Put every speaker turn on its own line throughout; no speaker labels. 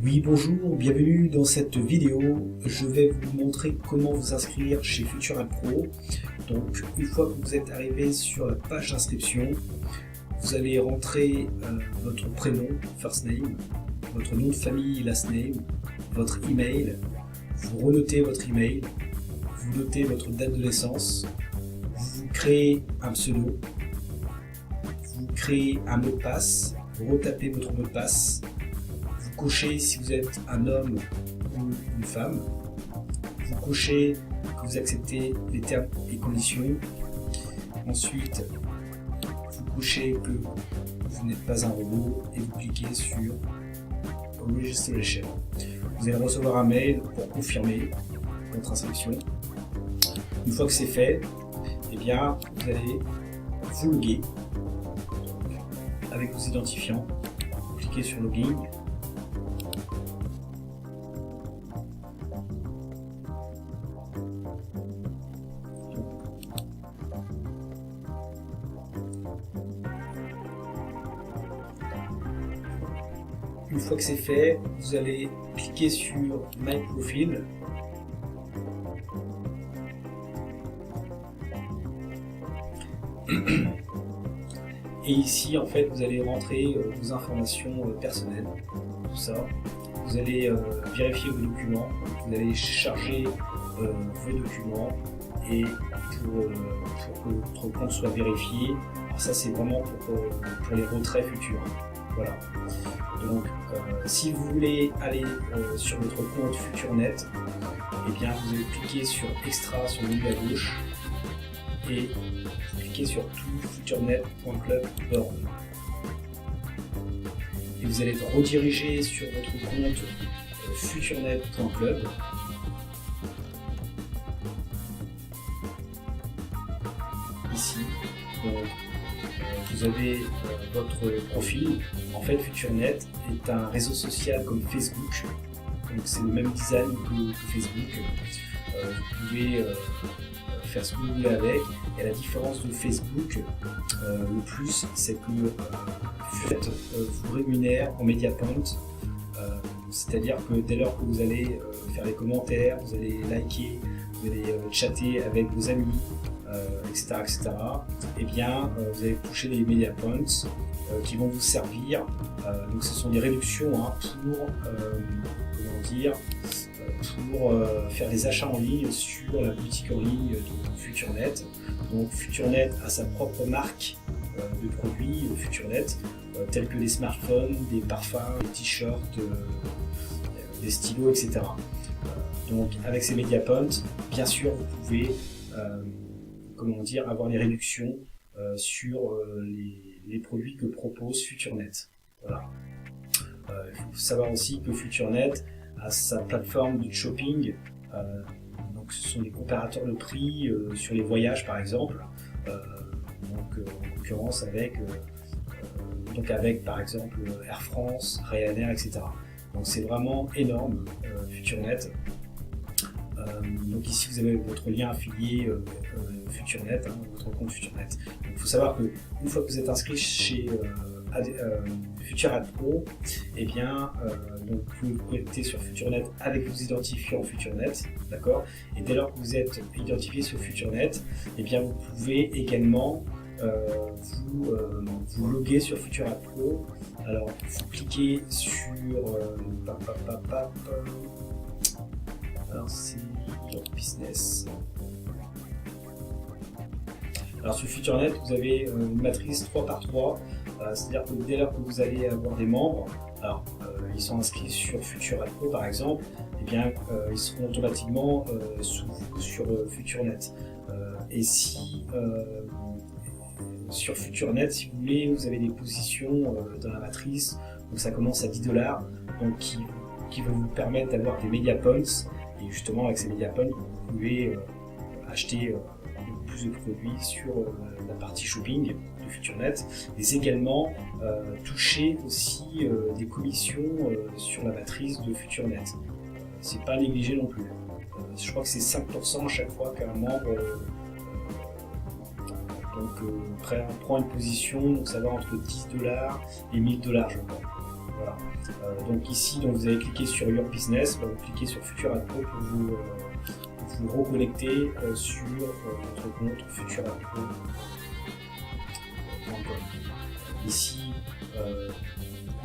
Oui, bonjour, bienvenue dans cette vidéo. Je vais vous montrer comment vous inscrire chez Futur Pro. Donc, une fois que vous êtes arrivé sur la page d'inscription, vous allez rentrer votre prénom, first name, votre nom de famille, last name, votre email. Vous renotez votre email, vous notez votre date de naissance, vous créez un pseudo, vous créez un mot de passe, vous retapez votre mot de passe. Vous cochez si vous êtes un homme ou une femme. Vous cochez que vous acceptez les termes et conditions. Ensuite, vous cochez que vous n'êtes pas un robot et vous cliquez sur Registration. Vous allez recevoir un mail pour confirmer votre inscription. Une fois que c'est fait, eh bien, vous allez vous loguer avec vos identifiants. Vous cliquez sur Login. Une fois que c'est fait, vous allez cliquer sur My Profile. Et ici, en fait, vous allez rentrer vos informations personnelles, tout ça. Vous allez vérifier vos documents, vous allez charger vos documents et pour que votre compte soit vérifié. Alors ça, c'est vraiment pour les retraits futurs. Voilà. Donc, si vous voulez aller sur votre compte FuturNet, eh bien, vous allez cliquer sur Extra sur le menu à gauche et cliquer sur tout futurnet.club.org. Et vous allez être redirigé sur votre compte futurnet.club. Ici, donc, vous avez votre profil. En fait, FuturNet est un réseau social comme Facebook. Donc c'est le même design que Facebook. Vous pouvez faire ce que vous voulez avec. Et la différence de Facebook, le plus, c'est que vous rémunère en media point. C'est-à-dire que dès lors que vous allez faire des commentaires, vous allez liker, vous allez chatter avec vos amis, etc., et bien vous allez toucher les media points qui vont vous servir. Donc ce sont des réductions pour faire des achats en ligne sur la boutique en ligne de FuturNet. Donc FuturNet a sa propre marque de produits FuturNet, tels que des smartphones, des parfums, des t-shirts, des stylos, etc. Donc avec ces media points, bien sûr, vous pouvez avoir les réductions sur les produits que propose FuturNet. Voilà. Il faut savoir aussi que FuturNet a sa plateforme de shopping. Donc ce sont des comparateurs de prix sur les voyages par exemple. En l'occurrence avec par exemple Air France, Ryanair, etc. Donc c'est vraiment énorme FuturNet. Donc ici vous avez votre lien affilié FuturNet, votre compte FuturNet. Donc il faut savoir que une fois que vous êtes inscrit chez Futur Pro, eh bien donc vous pouvez vous connecter sur FuturNet avec vos identifiants FuturNet, d'accord. Et dès lors que vous êtes identifié sur FuturNet, eh bien vous pouvez également vous loguer sur Futur Pro. Alors vous cliquez sur alors c'est Your Business. Alors sur FuturNet, vous avez une matrice 3x3, c'est-à-dire que dès lors que vous allez avoir des membres, alors ils sont inscrits sur Futur Pro par exemple, eh bien ils seront automatiquement sous vous sur FuturNet. Et si sur FuturNet, si vous voulez, vous avez des positions dans la matrice, donc ça commence à $10, donc qui vont vous permettre d'avoir des media points. Et justement, avec ces media points, vous pouvez acheter plus de produits sur la partie shopping de FuturNet, mais également toucher aussi des commissions sur la matrice de FuturNet. C'est pas négligé non plus. Je crois que c'est 5% à chaque fois qu'un membre prend une position, donc ça va entre $10 et $1000, je crois. Voilà. Donc ici, donc, vous allez cliquer sur Your Business, vous cliquez sur Futura Pro pour vous reconnecter sur votre compte futurapro.com. Ici,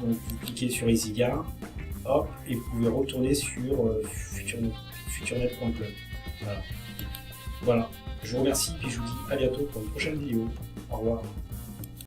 donc, vous cliquez sur EasyGar, hop, et vous pouvez retourner sur futurnet.club. Voilà. Je vous remercie et je vous dis à bientôt pour une prochaine vidéo. Au revoir.